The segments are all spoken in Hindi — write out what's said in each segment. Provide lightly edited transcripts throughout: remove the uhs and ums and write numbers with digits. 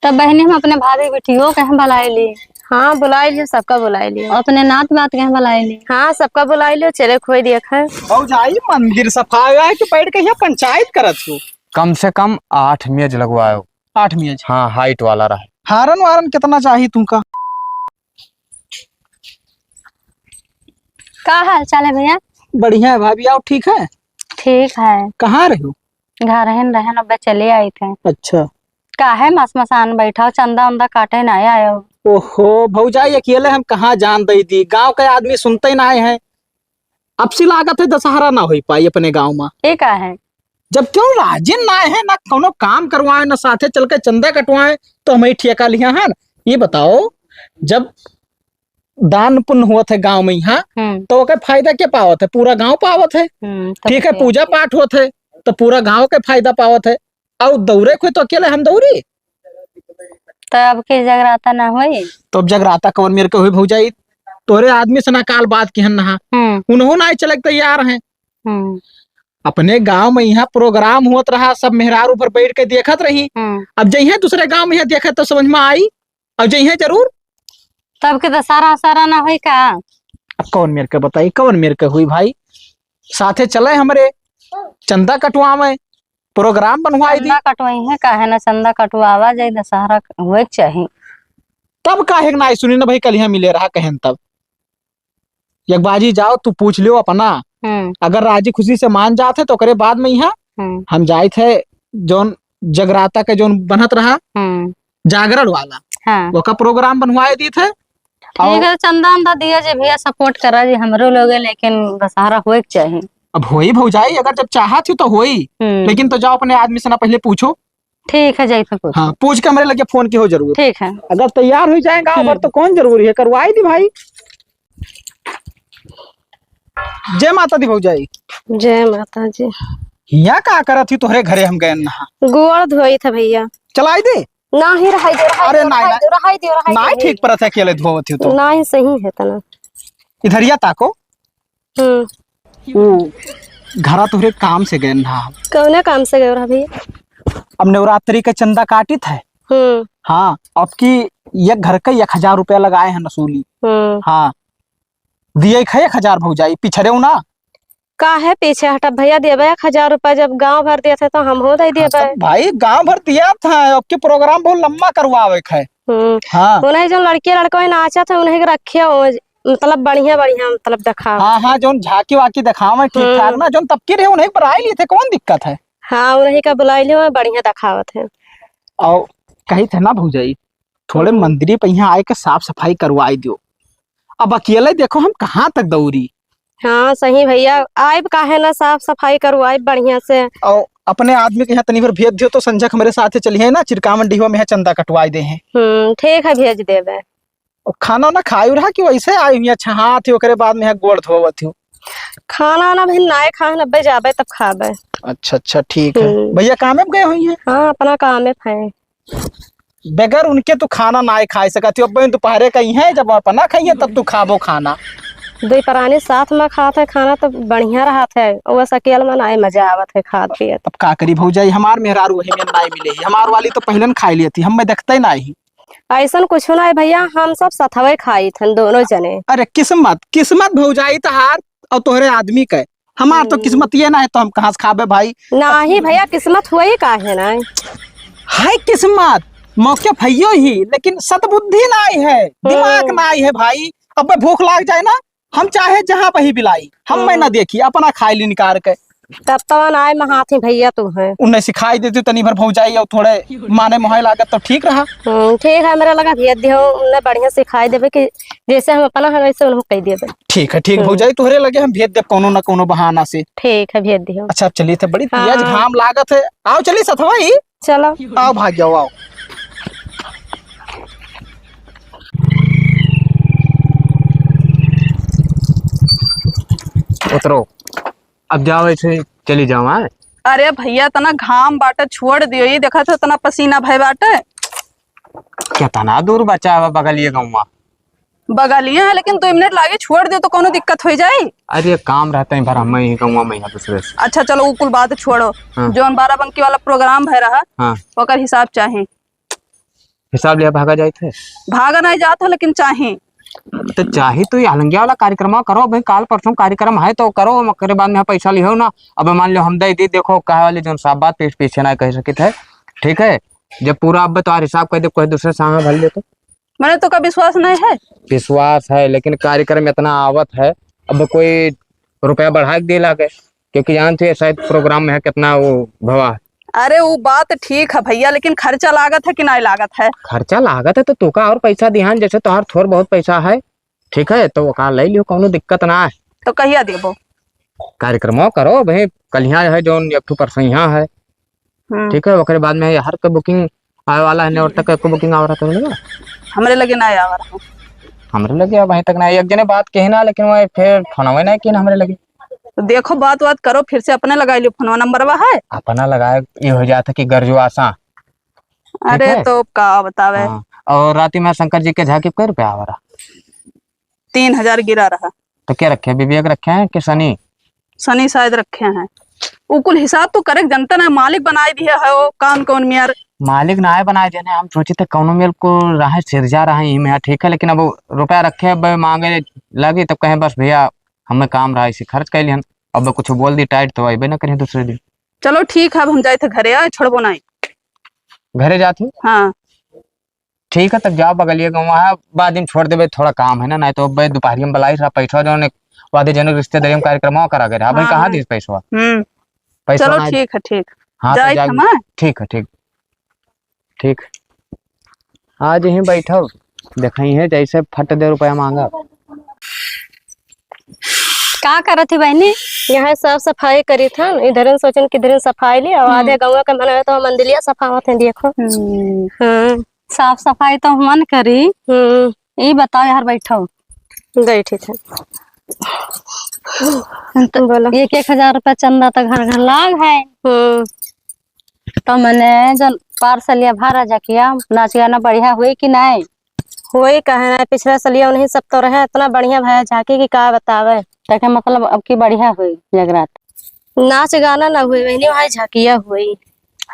तब बहने हम अपने भाभी बेटियों कहे बुलाए ली। हाँ बुला लियो, सबका बुला लियो। अपने नात बात कहे बुलाए ली। हाँ सबका बुला लियो, चले खोई देख है। भौजाई मंदिर सफाई है कि बैठ के यहाँ पंचायत करत हो? कम से कम 8 मेज लगवाओ। 8 मेज? हाँ हाइट वाला रहे। हारन वारन कितना चाहिए तुमका? का हाल चाल है भैया? बढ़िया है भाभी। आओ ठीक है। ठीक है। कहाँ रहे हो? घर रहन अब चले आए थे। अच्छा। का है मसान बैठा चंदा उंदा काटे ना आए हो। ओहो भौजाई अकेले हम कहाँ जान दई दी, गांव के आदमी सुनते ही ना है। अब सी लागत है दशहरा ना हो पाई अपने गांव में। ये का है? जब क्यों राजिन ना है, ना कोनो काम करवाए ना साथे चल के चंदा कटवाए, तो हमें ठेका लिया है। ये बताओ, जब दान पुण्य हुआ थे गांव में यहाँ, तो ओके फायदा क्या पावत है? पूरा गांव पावत है। ठीक है, पूजा पाठ होते है तो पूरा गांव के फायदा पावत है। और दौरे को तो अकेले हम दौड़ी, तब के जगराता ना होई। तो अब जगराता कवन मेरे को हुई भौजाई? तोरे आदमी से ना काल बात की नहा उन्होंने ना चले तैयार हैं। अपने गांव में यहाँ प्रोग्राम होत रहा, सब मेहरारू पर बैठ के देखत रही। अब जइहे दूसरे गांव में देखे तो समझ में आई, अब जइहे जरूर। तब के दशहरा सारा ना होई का? अब कौन मेरे को बताई, कौन मेरे को हुई भाई? साथे चले हमरे चंदा कटवावे, प्रोग्राम बनवाई दी। चंदा कटवाई है का है ना, चंदा कटवावा जाए दशहरा हुए चाहिए। तब काहे ना सुनी ना भाई, कल यहाँ मिले रहा कहन तब एक बाजी जाओ तू पूछ लियो अपना, अगर राजी खुशी से मान जाते तो करे बाद में यहाँ हम जाए थे जोन जगराता के जोन बनत रहा जागरण वाला। हाँ। वो का प्रोग्राम बनवाए दी थे। ठीक है, चंदा उंदा दिया जे भैया सपोर्ट करा जी हमरो लोग, लेकिन दशहरा होए चाहिए। अब होई भौजाई, अगर जब चाहत थी तो होई, लेकिन तो जाओ अपने आदमी से ना पहले पूछो। ठीक है जाइए पूछ। हाँ पूछ के मेरे लगे फोन की हो जरूर। ठीक है, अगर तैयार हो जाएगा अगर तो कौन जरूरी है, करवाई दी भाई। जय माता दी भौजाई। जय माता जी। यहाँ का करा थी तोहरे घरे हम गए नहा? गोड़ धोई था भैया। चलाई दे ना ही रहाई दे, अरे नहीं ठीक पर था, अकेले धोवत थी तो ना ही सही है तना। इधरिया ताको। घरा तोहरे काम से गए नहा। कौने काम से गए भैया? अब नवरात्रि का चंदा काटी थे। हाँ, अब की ये घर का 1000 रुपया लगाए हैं नसूली। हाँ दिए खे 1000 भौजाई, पिछड़े ना का है पीछे हटा भैया, देवे 1000 रुपया। जब गांव भर दिया थे तो हम हो दे देवे। भाई गांव भर दिया था, अब के प्रोग्राम बहुत लंबा करवावे है। हाँ उन्हें जो लड़के लड़का नाचा था उन्हें रखे, मतलब बढ़िया बढ़िया मतलब दिखा। हाँ जो झाकी वाकी दिखावे ठीक ठाक ना, जो तब के रहे उन्हें बुलाए लिए थे, कौन दिक्कत है? हाँ उन्हें का बुलाई लियो, बढ़िया दिखावत है। और कही थे ना भौजाई, थोड़े मंदिर पे यहाँ आए के साफ सफाई करवाई दो। अब अकेले देखो हम कहाँ तक दौड़ी। हाँ सही भैया, आए काहे ना साफ सफाई करवाए बढ़िया से। और अपने आदमी के यहाँ तनी भर भेज दियो तो संजय हमारे साथ चलिए ना, चिरकावन डिहवा में चंदा कटवाई दे हैं। ठीक है भेज देवे। और खाना ना खायु रहा कि वैसे आई हुई? अच्छा हाँ थी, ओकरे बाद में गोड़ धोवत थी। खाना ना भाई नाए खा नब्बे जाबे तब खाबे। अच्छा ठीक है। भैया काम में गए हुई है? हाँ अपना काम में है। बगैर उनके तो खाना ना खा सकती। अब दोपहर कहीं है, जब अपना खाइए तब तू खाबो खाना। दो प्राणी साथ में खाते खाना तो बढ़िया रहा थे, वैसे अकेले में ना मजा आवत है खाद पिए। अब का करी भौजाई, हमार मेहरारू वही में ना मिले ही, हमार वाली तो पहले न खाई ली थी, हम में देखते ना ही। ऐसा कुछ ना है भैया, हम सब सथवे खाई थे दोनों जने। अरे किस्मत भौजाई तहार और तोहरे आदमी के, हमार तो किस्मत ये ना है तो हम कहाँ से खाबे भाई? ना ही भैया किस्मत हुआ ही का है ना। हाय किस्मत मौके भैयो ही, लेकिन सतबुद्धि ना आई है, दिमाग ना आई है भाई। अब भूख लाग जाए ना, हम चाहे जहाँ पे ही बिलाई, हम मैं ना देखी अपना खाई ली निकाल के। तब तो आए महाथी भैया तू है, उन्हें सिखाई देती तनी भर भौजाई और थोड़े माने मोहाई लागत तो ठीक रहा। ठीक है, मेरा लगा भेज दियो, उन्हें बढ़िया सिखाई देवे कि जैसे हम अपना है वैसे उन्हें कह देवे। ठीक है भौजाई, तोहरे लगे हम भेज दे कोनो ना कोनो बहाना से। ठीक है भेज दियो। अच्छा चलिए थे, बड़ी तेज घाम लागत है, आओ चलिए सथवा ही। चलो आओ भाग जाओ आओ। उतरो, अब जाओ ऐसे चली जाओ। हाँ अरे भैया तना घाम बाटे छोड़ दियो, ये देखा था तना पसीना भय बाटे। क्या तना दूर बचा हुआ बगलिए गाँव बगलिया है, लेकिन 2 मिनट लागे छोड़ दियो तो कोनो दिक्कत हो जाए। अरे काम रहते हैं भर हम ही गाँव में दूसरे से। अच्छा चलो वो कुल बात छोड़ो। हाँ। जोन 12 बंकी वाला प्रोग्राम भय रहा, हाँ। ओकर हिसाब चाहे। हिसाब लिया भागा जाए थे। भागा नहीं जात हो लेकिन चाहे तो चाहे तो ये हलंगिया वाला कार्यक्रम करो भाई, काल परसों कार्यक्रम है तो करो, मकर बाद में यहाँ पैसा लियो ना। अब मान लो हम दे दी, देखो कहे वाली जो साफ बात पीठ पीछे ना कह सके थे, ठीक है। जब पूरा अब तो हिसाब कर दे, कोई दूसरे सामने भर ले तो मैंने तो का विश्वास नहीं है। विश्वास है, लेकिन कार्यक्रम इतना आवत है, अब कोई रुपया बढ़ा के दे लागे, क्योंकि जानते हैं शायद प्रोग्राम में है कितना वो भवा। अरे वो बात ठीक है भैया, लेकिन खर्चा लागत है कि नहीं लागत है? खर्चा लागत है तो तुका और पैसा दिहान, जैसे तोहार थोड़ बहुत पैसा है, ठीक है, तो वो ले लियो, कोनो दिक्कत ना है। तो कहिया देबो? कार्यक्रम करो भाई, कल यहाँ है जो एक ठो परसों यहाँ है, ठीक है। ओकरे बाद में हर का बुकिंग आए वाला है, और तक को बुकिंग आ रहा है। हमरे लगे ना आवा रहा, हमरे लगे अब वहीं तक ना एक जने बात कहना, लेकिन वो फिर फोनवे नहीं किन हमरे लगे। तो देखो बात करो, फिर से अपने लगा लियो, फोनवा नंबरवा है अपना लगाए, ये हो जाता कि गर्जो आसा। अरे है? तो का बतावे। हाँ। और रात में शंकर जी के झांकी कै रुपया आ रहा? 3000 गिरा रहा। तो क्या रखे, विवेक रखे हैं कि शनि? शनि शायद रखे हैं। उकुल हिसाब तो करे जनता ने मालिक बनाई दिया है, वो कौन मियार मालिक ना है बनाए देने, हम सोचे थे कौनो मेल को राह सिरजा रहा है, ठीक है, लेकिन अब रुपया रखे, अब मांगे लगी तब कहे बस भैया हमें काम रहा, इसे खर्च कर लिया। अब कुछ बोल दी टाइट तो अबे ना करें दूसरे दिन। चलो ठीक है, अब हम जाए थे घरे, आए छोड़बो नहीं। घरे जाती? हाँ ठीक है, तब जाओ बगलिए गाँव है, बाद में छोड़ देवे, थोड़ा काम है ना, नहीं तो अब दोपहर में बुलाई रहा पैसा जो वादे जन रिश्तेदारी में कार्यक्रम करा गया। हाँ भाई, कहाँ दी पैसा? पैसा चलो ठीक है, ठीक हाँ जाए तो हम। ठीक है, ठीक ठीक। आज यहीं बैठो, देखी है जैसे फट दे रुपया मांगा। का करत थी बहनी? यहाँ साफ सफाई करी था, इधर सोचन किधर सफाई ली, और आधे गाँव का मन तो मंदिलिया सफावत है, देखो। हाँ साफ सफाई तो मन करी। ये बताओ यार, बैठो बैठी थे। तो बोलो। 1,000 रुपया चंदा तो घर घर लाग है। तो मैंने जो पार्सलिया भाड़ा जा किया, नाच गाना बढ़िया हुई कि नहीं? हुई कहे ना, पिछला सलिया उन्हीं सब तो रहे, इतना बढ़िया भया झांकी की का बतावे। तो मतलब अब की बढ़िया हुई जगरात? नाच गाना ना हुई बहनी, वहाँ झाकिया हुई।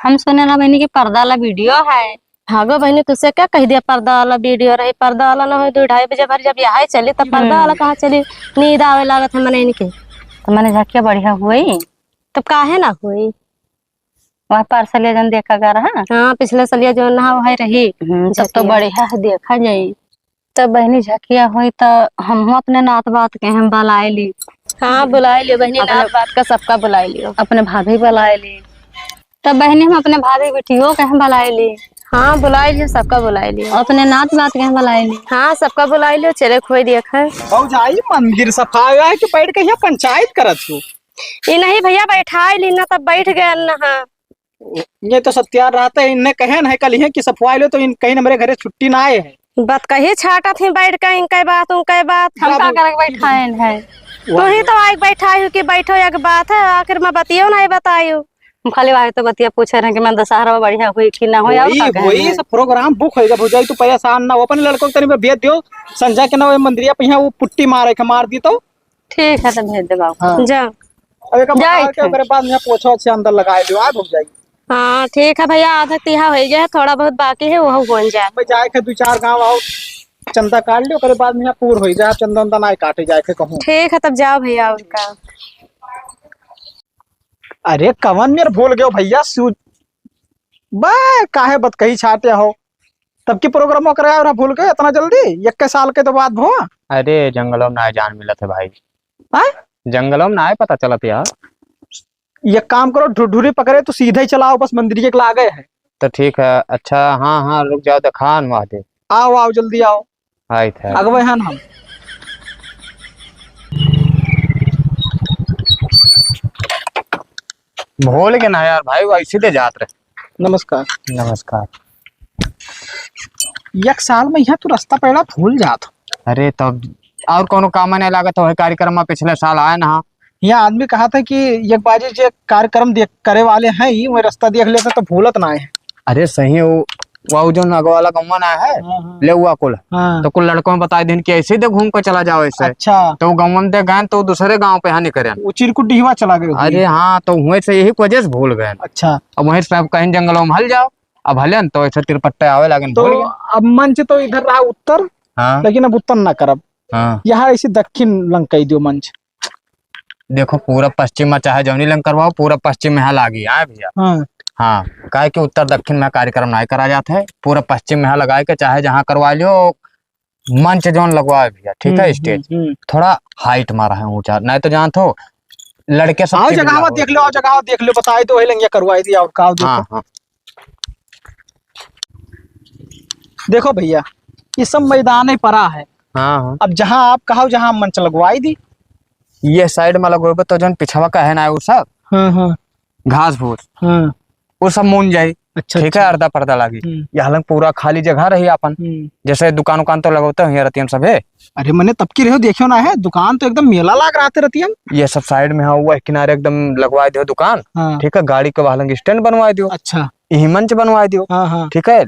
हम सुने ना बहनी की पर्दा वाला वीडियो है। भागो बहनी, तुझसे क्या कह दिया पर्दा वाला वीडियो रही? पर्दा वाला ना हो 2-2:30 बजे भर जब यहाँ चली तब पर्दा वाला कहाँ चली? नींद आवे लागत है मने इनके। तो मैंने झाकिया बढ़िया हुई, तब काहे ना हुई? वहाँ पार्सलिया जन देखा गा रहा। हाँ पिछले सलिया जो ना वही रही। तब तो बढ़िया है, देखा जाये। तब बहनी झकिया हुई तो हम अपने नात बात के हम बुलाए ली। हाँ बुलाए लियो बहनी, नात बात का सबका बुलाए लियो। अपने भाभी बुलाए ली। तब बहनी हम अपने भाभी बेटियों के हम बुलाए ली। हाँ बुलाए लियो, सबका बुलाए लियो। अपने नात बात के हम बुलाए ली। हाँ सबका बुलाए लियो, चले खोई देखा। जाई मंदिर सफाई है कि बैठ के यहाँ पंचायत करत हो? ये नहीं भैया, बैठा ली ना तब बैठ गए ना। ये तो सत्यार रहता है, इनने कहे है कल है कि सफाई लो, तो इन कहीं मेरे घरे छुट्टी ना आए है। बात कही छाटा थी बैठ कर, इनके बात उनके बात। हम का करके बैठाए है? तू ही तो आई बैठाई हो कि बैठो, एक बात है, आखिर मैं बतियो नहीं बतायू। हम खाली वाहे तो बतिया पूछे रहे कि मैं दशहरा में बढ़िया हुई कि ना हुई। वही सब प्रोग्राम बुक होएगा भौजाई, तू परेशान ना हो, अपने लड़कों को तनी भेज दियो, संजय के ना वो मंदिरिया पे वो पुट्टी मार दी तो ठीक है, तो भेज दे बाबू। जा अब एक बाद में पोछो से अंदर लगा लियो, आ भौजाई। हाँ ठीक है भैया, आधा तिहा हो गया, थोड़ा बहुत बाकी है वो बन जाए। मैं जाए के 2-4 गाँव आओ, चंदा काट लियो, करे बाद में पूर हो जाए, चंदा उंदा ना काटे जाए के कहूँ। ठीक है तब जाओ भैया उनका। अरे कवन मेर भूल गयो भैया, काहे बत कही छाटे हो, तब की प्रोग्राम कराया और भूल गए इतना जल्दी? 1 साल के तो बाद भो। अरे जंगलों में ना जान मिला थे भाई। हाँ? जंगलों में ना पता चला था यार। ये काम करो, ढूढ़ी पकड़े तो सीधे ही चलाओ, बस मंदिर के लागे है। तो ठीक है, अच्छा हाँ हाँ रुक जाओ, तो खान वहाँ दे। आओ जल्दी आओ, आए थे अगवे हैं हम। भूल के ना यार भाई, वैसे दे जात रहे। नमस्कार। नमस्कार। 1 साल में यहाँ तू रास्ता पड़ा भूल जात। अरे तब और कोनो काम नहीं लागत हो, कार्यक्रम में पिछले साल आए ना। यहाँ आदमी कहा था कि एक बाजी जो कार्यक्रम देख करे वाले हैं ही, वो रास्ता देख लेते तो भूलत ना है। अरे सही वो जो नगवाला गम्मा ना है ले हुआ कुल। हाँ। तो कुल लड़कों में बता दिन कि ऐसे ही घूम कर चला जाओ ऐसे। अच्छा। तो गाँव में गए तो दूसरे गाँव पे यहाँ नहीं करे, वो चिरकुट डिहवा चला गए। अरे हाँ, तो वहीं से यही वजह से भूल गए। अच्छा। अब वहीं से कहीं जंगलों में हल जाओ, अब हले न तो ऐसे तिरपट्टे आवे लागन तो भूल गए। अब मंच तो इधर रहा उत्तर, हाँ लेकिन अब उत्तर ना करब, हाँ यहाँ ऐसी दक्षिण लंकई दियो मंच। देखो पूरा पश्चिम में चाहे जौनी लंग करवाओ, पूरा पश्चिम में यहाँ लागी आए भैया। हाँ हाँ काहे कि उत्तर दक्षिण में कार्यक्रम नहीं करा जाता है, पूरा पश्चिम में यहाँ लगाए के चाहे जहाँ करवा लियो। मंच जोन लगवाए भैया, ठीक है, स्टेज थोड़ा हाइट मारा है ऊंचा, नहीं तो जहाँ तो लड़के सब आओ चिल्ला जगह हो। देख लो, आओ जगह देख लो, बताए तो वही लंगिया करवाई थी और का देखो। हाँ हाँ देखो भैया ये सब मैदान ही पड़ा है, हाँ हाँ अब जहाँ आप कहो जहाँ मंच लगवाई दी। ये साइड में लगोगे तो जौन पिछवा का है ना वो सब हाँ हाँ घास फूस हाँ वो सब मून जाये, अच्छा ठीक है, अर्धा पर्दा लागी। यहाँ लंग पूरा खाली जगह रही अपन, जैसे दुकान उकान तो लगोते हैं रतियन सब है। अरे मैंने तब की रहो देखियो ना है, दुकान तो एकदम मेला लाग रहा थे रतियम। ये सब साइड में हुआ किनारे एकदम लगवा दियो दुकान, हाँ ठीक है, गाड़ी के वहां स्टैंड बनवा दियो, अच्छा यही मंच बनवा दियो, हाँ हाँ ठीक है।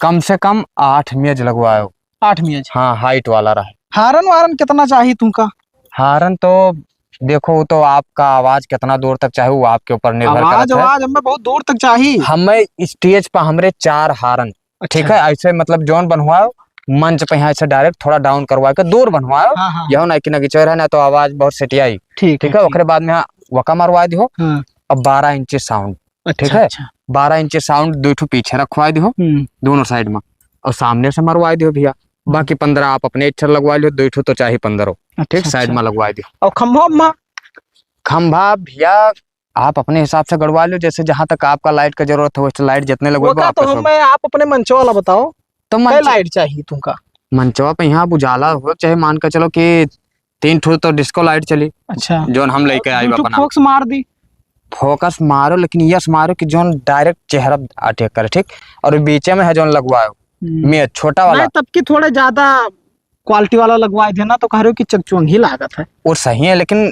कम से कम 8 मेज लगवाओ। 8 मेज। हाँ हाइट वाला रहे। हारन वारन कितना चाहिए तुमका? हारन तो देखो वो तो आपका आवाज कितना दूर तक चाहे वो आपके ऊपर निर्भर आवाज करता है। आवाज हमें बहुत दूर तक चाहिए। हमें स्टेज पर हमरे 4 हारन, ठीक है, ऐसे मतलब जोन बनवाओ मंच पे यहाँ से डायरेक्ट थोड़ा डाउन करवा के दूर बनवाओ। हाँ हाँ यहो ना कि नगिचोर है ना तो आवाज बहुत सेटियाई, ठीक ठीक है। ओकरे बाद में वका मरवा दियो। हाँ अब 12 इंच साउंड, ठीक अच्छा है, अच्छा 12 इंच साउंड 2 ठो पीछे रखवा दियो दोनों साइड में, और सामने से मरवा दियो भैया। बाकी 15 आप अपने इच्छा लगवा लियो, 2 ठो तो चाहे 15 ठीक साइड में लगवा दियो। और खम्भा खंभा भैया आप अपने हिसाब से गड़वा लो, जैसे जहां तक आपका लाइट का जरूरत हो वैसे लाइट जितने वो लगवाओ का तो हमें आप अपने मंचो वाला बताओ, तो क्या लाइट चाहिए तुमका? मंचवा पे यहाँ उजाला हो, चाहे मान के चलो कि 3 ठो तो डिस्को लाइट चली, अच्छा जोन हम लेके आए अपना। फोक्स मार दी। फोकस मारो लेकिन यस मारो कि जोन डायरेक्ट चेहरा अटैक करे, ठीक। और बीच में है जोन लगवाओ में छोटा वाला, तब की थोड़ा ज्यादा क्वालिटी वाला लगवाए थे ना, तो कह रहे हो कि चकचौंधी लागत है। वो सही है लेकिन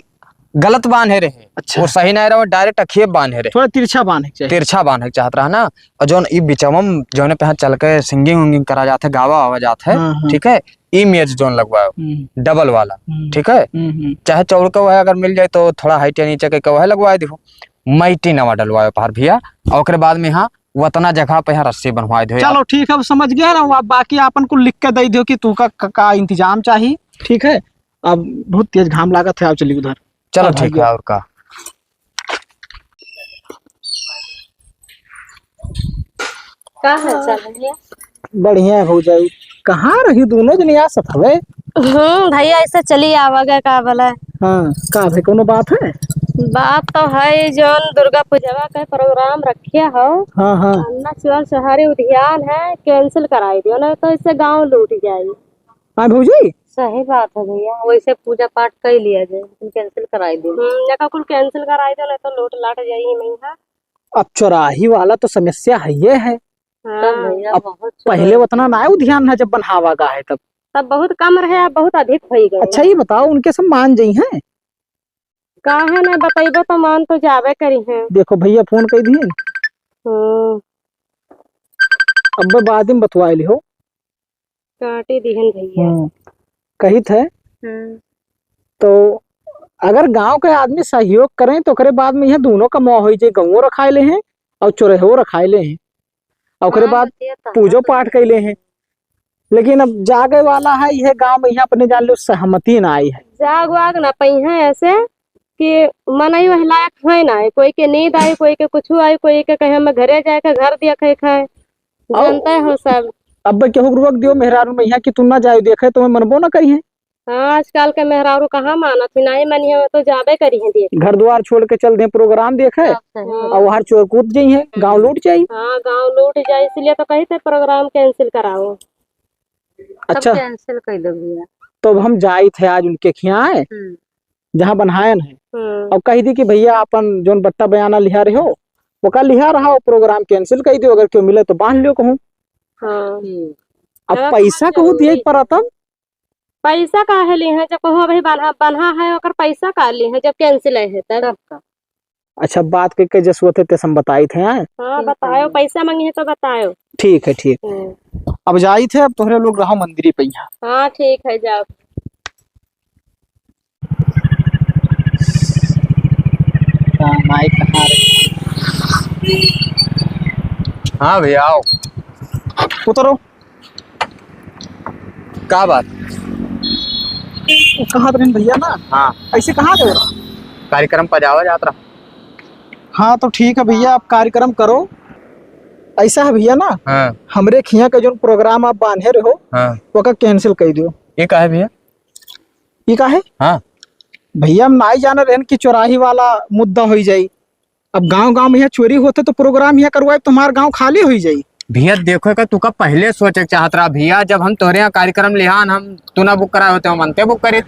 गलत बांधे रहे। अच्छा वो सही नहीं रहा, डायरेक्ट अखिए बांधे रहे, थोड़ा तिरछा बांधे चाहिए। तिरछा बांधे चाहत रहा ना। और जोन ई बिचवम जोने पे चल के सिंगिंग उंगिंग करा जाता है, गावा आवा जाता है, ठीक है, ई मेज जोन लगवाओ डबल वाला, ठीक है। चाहे चौड़ का वह अगर मिल जाए तो थोड़ा हाइट या नीचे का वह लगवा दो, मैटी नवा डलवाओ पार भैया। और बाद में यहाँ वतना जगह पे यहाँ रस्सी बनवा दो। चलो ठीक है, अब समझ गया ना। अब बाकी आपन को लिख के दे दो कि तू का इंतजाम चाहिए, ठीक है। अब बहुत तेज घाम लागत है, आप चलिए उधर। चलो ठीक है। और का है चल भैया? बढ़िया हो जाए। कहाँ रही दोनों जन यहाँ सब हवे? भैया ऐसे चली आवागा का बोला। हाँ का भाई कोनो बात है? बात तो है जोन दुर्गा पूजा का प्रोग्राम रखिया हो। हाँ हाँ अन्ना शिवाल शहरी उद्यान है, कैंसिल कराई दियो ना तो इससे गांव लूट जाए। हाँ भौजी सही बात है भैया, वैसे पूजा पाठ कर लिया जाए, लेकिन कैंसिल कराई दे। जगह कुल कैंसिल कराई दो ना तो लूट लाट जाइए नहीं है। अब चौराही वाला तो समस्या है ये है। तब भैया अब बहुत पहले उतना ना ध्यान है, जब बनहावा का है तब तब बहुत कम रहे, अब बहुत अधिक हो गए। अच्छा ये बताओ उनके सब मान जाई हैं? काहे ना बताइबो तो मान तो जावे करी है। देखो भैया फोन कर दिए, अब बाद में बतवाए ली हो। काटी दिहन भैया। कही थे तो अगर गांव के आदमी सहयोग करें तो करे बाद में यह दोनों का मुआ हो जाए, गौओ रखाए ले हैं और चोरहो रखाए ले हैं, और करे बाद पूजो पाठ कैले हैं। लेकिन अब जागे वाला है यह गांव में, यहाँ अपने जान लो सहमति ना आई है। जाग वाग ना पई है ऐसे कि मनई वह लायक है ना, कोई के नींद आई, कोई के कुछ आई, कोई के कहे मैं घरे जाए के घर दिया खाए खाए, जानते हो सब। अब केहू रुक दियो मेहरारू में यहाँ की तुम ना जाए देखे तो मैं मनबो ना करी है। हाँ आजकल के मेहरारू कहाँ माना थी, नहीं मनी है तो जाबे करी है देख। घर द्वार छोड़ के चल दे प्रोग्राम देखे और वहां चोर कूद जाई है, गाँव लूट जाये। हाँ गाँव लूट जाए, इसलिए तो कही थे प्रोग्राम कैंसिल कराओ। अच्छा कैंसिल कर दो भैया। तो अब हम जाए थे आज उनके खियाए जहाँ बनहायन है, और कही दी कि भैया अपन जोन बट्टा बयाना लिहा रहे हो वो का लिहा रहा, प्रोग्राम कैंसिल कर दियो, अगर क्यों मिले तो बांध लियो कहूँ। अब पैसा कहूँ दिए पर तब पैसा काहे ली है, जब कहो भाई बन्हा है और पैसा का ली है, जब कैंसिल है तब। अच्छा बात करके जसवत थे हम बताई थे। हाँ बताओ, पैसा मांगी है तो बताओ। ठीक है ठीक। अब जाई थे, अब तोहरे लोग रहो मंदिरी पे यहाँ। हाँ ठीक है जाओ। हाँ भैया आओ। उतरो। क्या बात? कहाँ रहे भैया ना? हाँ ऐसे कहाँ गए? कार्यक्रम पजावा यात्रा। हाँ तो ठीक है भैया, आप कार्यक्रम करो। ऐसा है भैया ना, हाँ हमरे खिया का जो प्रोग्राम आप बांधे रहो हाँ। वो का कैंसिल कर दियो। ये का है भैया? ये का है हाँ भैया, हम नहीं जाना रहन कि चौराही वाला मुद्दा हो जाई। अब गांव गांव में यहाँ चोरी होते तो प्रोग्राम यहाँ करवाए, तुम्हारा गांव खाली हो जाई। भैया देखो का तू का पहले सोचे चाहत रहा भैया, जब हम तोरे यहाँ कार्यक्रम लिहान हम तू ना बुक कराए होते हम मनते बुक करे।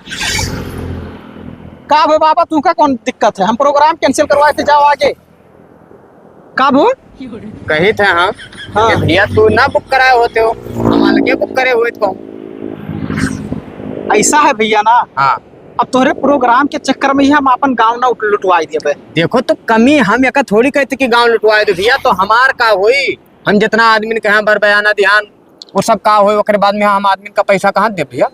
का भो बाबा, तू का कौन दिक्कत है? हम प्रोग्राम कैंसिल करवाए थे, जाओ आगे। का भो कही थे हम हाँ। कि भैया तू ना बुक कराए होते हो, हम अलगे बुक करे हुए तो। ऐसा है भैया ना, हाँ अब तोहरे प्रोग्राम के चक्कर में ही हम अपन गांव ना लुटवाई दिए। देखो तो कमी हम एक थोड़ी कहते कि गांव लुटवाए दे भैया, तो हमार का होई? हम जितना आदमी के यहाँ बर बयाना ध्यान वो सब का होई, ओकरे बाद में हम आदमी का पैसा कहाँ दे भैया?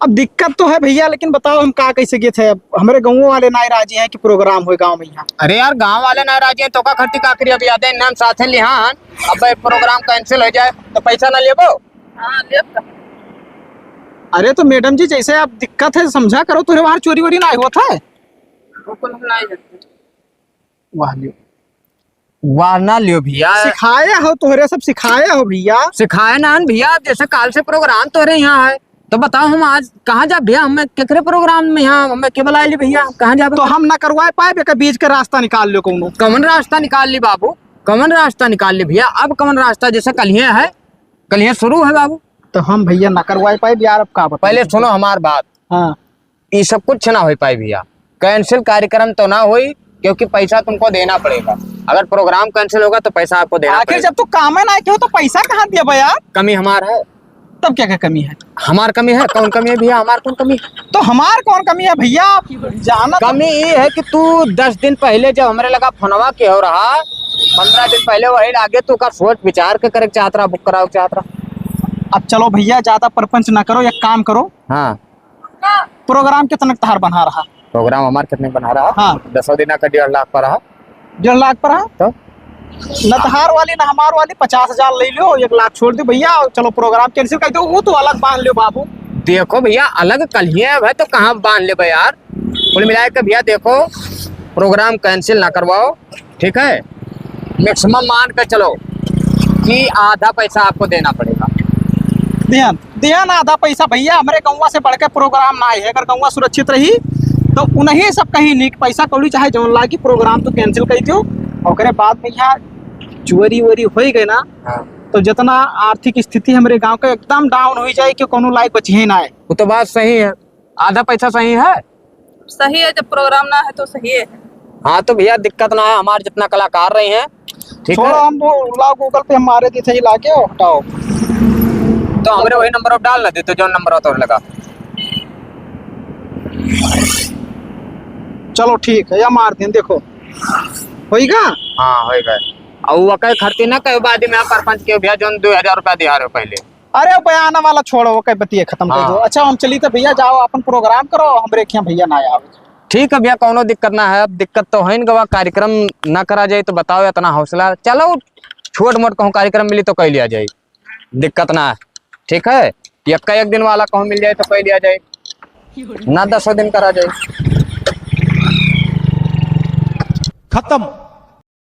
अब दिक्कत तो है भैया, लेकिन बताओ हम का कैसे गए थे? अब हमारे गाँव वाले ना राजी हैं कि प्रोग्राम हो गाँव में यहाँ। अरे यार गांव वाले ना राजी हैं तो का खर्ची का करिए? अब याद है हम साथ लिहान, अब प्रोग्राम कैंसिल हो जाए तो पैसा ना लेबो। हाँ लेब। अरे तो मैडम जी, जैसे आप दिक्कत है समझा करो, तुझे वहां चोरी वोरी ना होता है। उकुल हम नहीं जानते। वाह लियो, वाह ना लियो भैया, सिखाया हो तोहरे, सब सिखाया हो भैया। सिखाया ना भैया। जैसे काल से प्रोग्राम तोरे यहाँ है तो बताओ हम आज कहाँ जा भैया? हमें केकरे प्रोग्राम में यहाँ हमें के बुलाए ली भैया? कहाँ जा? तो हम ना करवाए पाए बेका, बीच का रास्ता निकाल लो कौनो। कमन रास्ता निकाल ली बाबू, कमन रास्ता निकाल ली भैया। अब कमन रास्ता जैसे कलिया है, कलिया शुरू है बाबू। तो हम भैया ना करवाए पाए यार, अब का बताएं? पहले सुनो हमार बात, हाँ ये सब कुछ ना हो पाए भैया। कैंसिल कार्यक्रम तो ना होई, क्योंकि पैसा तुमको देना पड़ेगा। अगर प्रोग्राम कैंसिल होगा तो पैसा आपको देना आखिर पड़ेगा। जब तू काम में ना आए हो तो पैसा कहाँ दिया भैया? कमी हमार है। तब क्या क्या कमी है? हमार कमी है? कौन कमी है भैया? हमार कौन कमी? तो हमार कौन कमी है भैया? आप जाना कमी ये है कि तू 10 दिन पहले जब हमारे लगा फोनवा के हो रहा, 15 दिन पहले वही आगे तू का सोच विचार के करे चाहत रहा, बुक कराओ चाहत रहा। अब चलो भैया, ज्यादा परपंच ना करो, एक काम करो। हाँ प्रोग्राम कितना तहार बना रहा? प्रोग्राम हमार कितने बना रहा? हाँ 10 दिन का 1.5 लाख पर रहा। 1.5 लाख पर है तो न तहार वाली ना हमार वाली 50,000 ले लो, 1 लाख छोड़ दो भैया। चलो प्रोग्राम कैंसिल कर दो, वो तो अलग बांध लो बाबू। देखो भैया अलग कलिया है तो कहाँ बांध ले यार? कुल मिला के भैया देखो, प्रोग्राम कैंसिल ना करवाओ, ठीक है? मैक्सिमम मान कर चलो कि आधा पैसा आपको देना पड़ेगा। ध्यान ध्यान, आधा पैसा भैया, हमारे गौवा से बढ़ के प्रोग्राम ना है। अगर गौवा सुरक्षित रही तो उन्हें सब कहीं निक पैसा कौड़ी चाहे जौन लागी, प्रोग्राम तो कैंसिल कर दो। और बाद में यहाँ चोरी वोरी हो गए ना, तो जितना आर्थिक स्थिति हमारे गांव का एकदम डाउन हो जाए कि कोनो लायक बची ही ना है। वो तो बात सही है, आधा पैसा सही है। सही है, जब प्रोग्राम ना है तो सही है। हाँ तो भैया दिक्कत ना है, हमारे जितना कलाकार रहे हैं, ठीक छोड़ो, है? हम वो लाओ गूगल पे हमारे देते ही लाके और हटाओ। तो हमारे वही नंबर अब डाल ना देते जो नंबर तो लगा। चलो ठीक है, या मार दें, देखो होएगा। हाँ हो गए। और वो कहीं खर्ची ना कहीं बाद में सरपंच के भैया जो 2000 रुपया दिया रहे हो पहले। अरे बयाना वाला छोड़ो, वो कहीं बतिए खत्म कर दो। हाँ। अच्छा हम चली तो भैया, जाओ अपन प्रोग्राम करो, हमरे यहाँ भैया ना आवे। ठीक है भैया, कोनो दिक्कत ना है। अब दिक्कत तो है गवा, कार्यक्रम ना करा जाए तो बताओ, इतना हौसला चलो छोट मोट कहूँ कार्यक्रम मिली तो कह लिया जाए, दिक्कत ना है, ठीक है? एक दिन वाला कहूँ मिल जाए तो कह लिया जाए, ना 10 दिन करा जाए। खत्म।